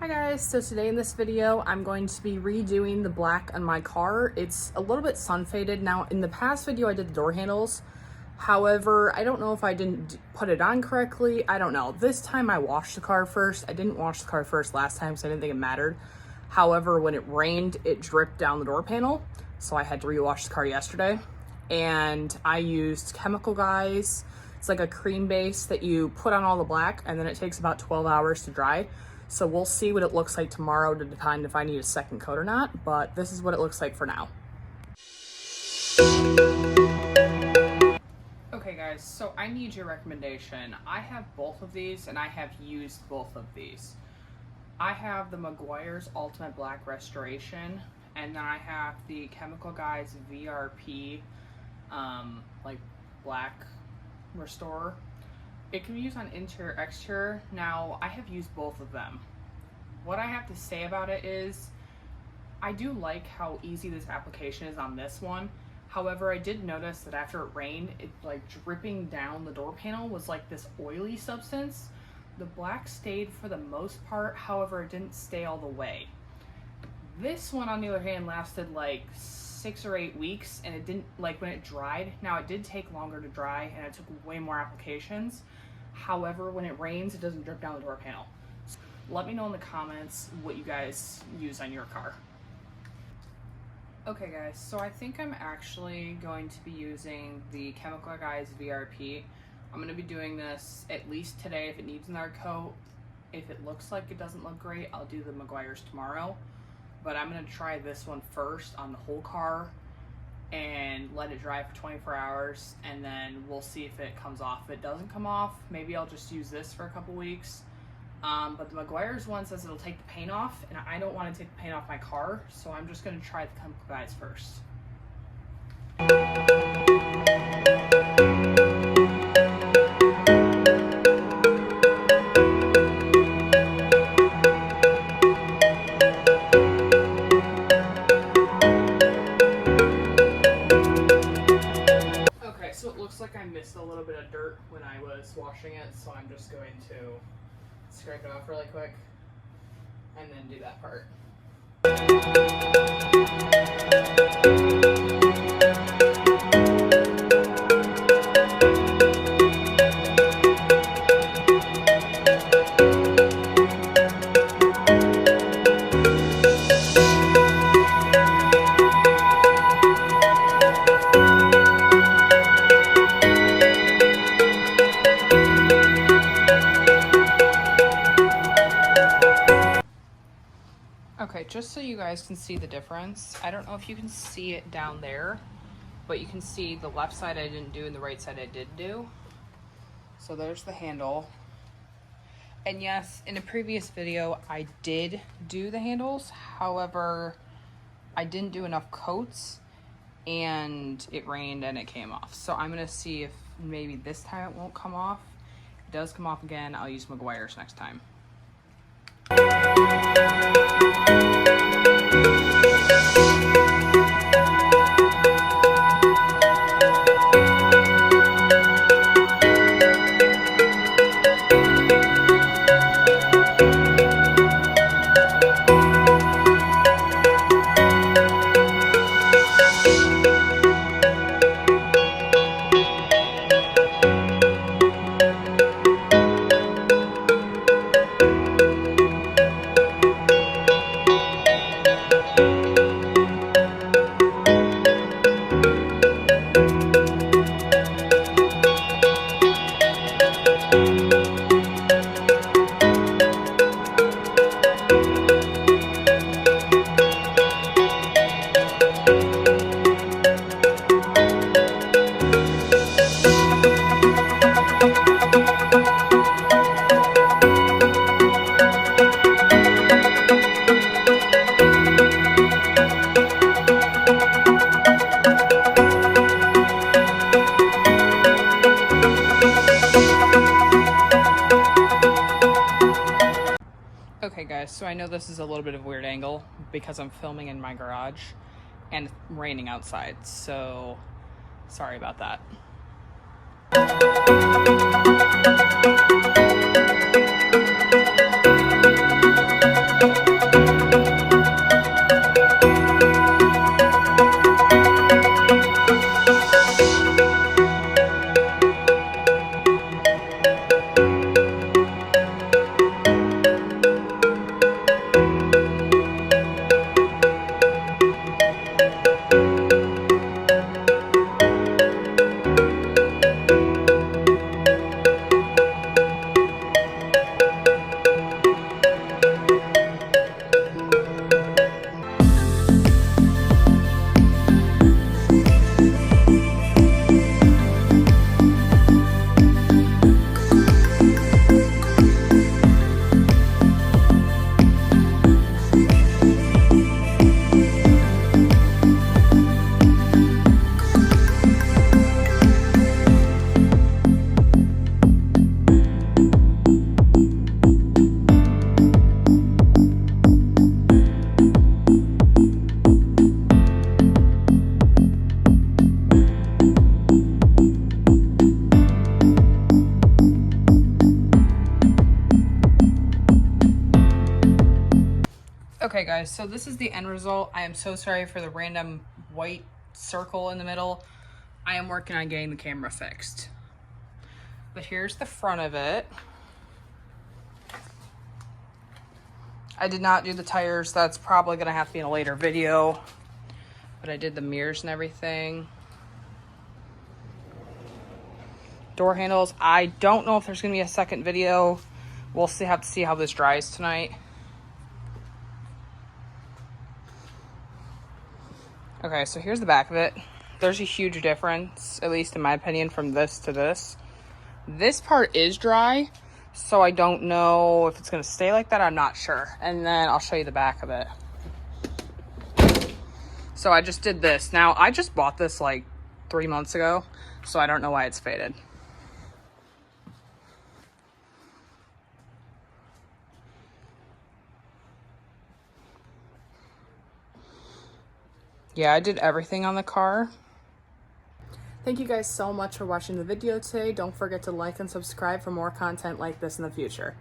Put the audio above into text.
Hi guys, so today in this video I'm going to be redoing the black on my car. It's a little bit sun faded. Now in the past video I did the door handles, however I don't know if I didn't put it on correctly. I don't know. This time I washed the car first. I didn't wash the car first last time so I didn't think it mattered. However, when it rained it dripped down the door panel, so I had to rewash the car yesterday. And I used Chemical Guys. It's like a cream base that you put on all the black and then it takes about 12 hours to dry. So we'll see what it looks like tomorrow to decide if I need a second coat or not, but this is what it looks like for now. Okay guys, so I need your recommendation. I have both of these and I have used both of these. I have the Meguiar's Ultimate Black Restoration, and then I have the Chemical Guys VRP like black restorer. It can be used on interior, exterior. Now, I have used both of them. What I have to say about it is, I do like how easy this application is on this one. However, I did notice that after it rained, it like dripping down the door panel was like this oily substance. The black stayed for the most part, however, it didn't stay all the way. This one, on the other hand, lasted like 6 or 8 weeks, and it didn't, like when it dried, now it did take longer to dry and it took way more applications. However, when it rains, it doesn't drip down the door panel. So let me know in the comments what you guys use on your car. Okay guys, so I think I'm actually going to be using the Chemical Guys VRP. I'm going to be doing this at least today. If it needs another coat, if it looks like it doesn't look great, I'll do the Meguiar's tomorrow. But I'm going to try this one first on the whole car and let it dry for 24 hours, and then we'll see if it comes off. If it doesn't come off, maybe I'll just use this for a couple weeks. But the Meguiar's one says it'll take the paint off, and I don't want to take the paint off my car, so I'm just going to try the Chemical Guys first. So it looks like I missed a little bit of dirt when I was washing it, so I'm just going to scrape it off really quick and then do that part. Okay, just so you guys can see the difference, I don't know if you can see it down there, but you can see the left side I didn't do and the right side I did do. So there's the handle. And yes, in a previous video, I did do the handles. However, I didn't do enough coats and it rained and it came off. So I'm gonna see if maybe this time it won't come off. If it does come off again, I'll use Meguiar's next time. Okay guys, so I know this is a little bit of a weird angle because I'm filming in my garage and it's raining outside, so sorry about that. Okay guys, so this is the end result. I am so sorry for the random white circle in the middle. I am working on getting the camera fixed. But here's the front of it. I did not do the tires. That's probably gonna have to be in a later video. But I did the mirrors and everything. Door handles. I don't know if there's gonna be a second video. We'll have to see how this dries tonight. Okay, so here's the back of it. There's a huge difference, at least in my opinion, from this to this. This part is dry, so I don't know if it's gonna stay like that. I'm not sure. And then I'll show you the back of it. So I just did this. Now, I just bought this like 3 months ago, so I don't know why it's faded. Yeah, I did everything on the car. Thank you guys so much for watching the video today. Don't forget to like and subscribe for more content like this in the future.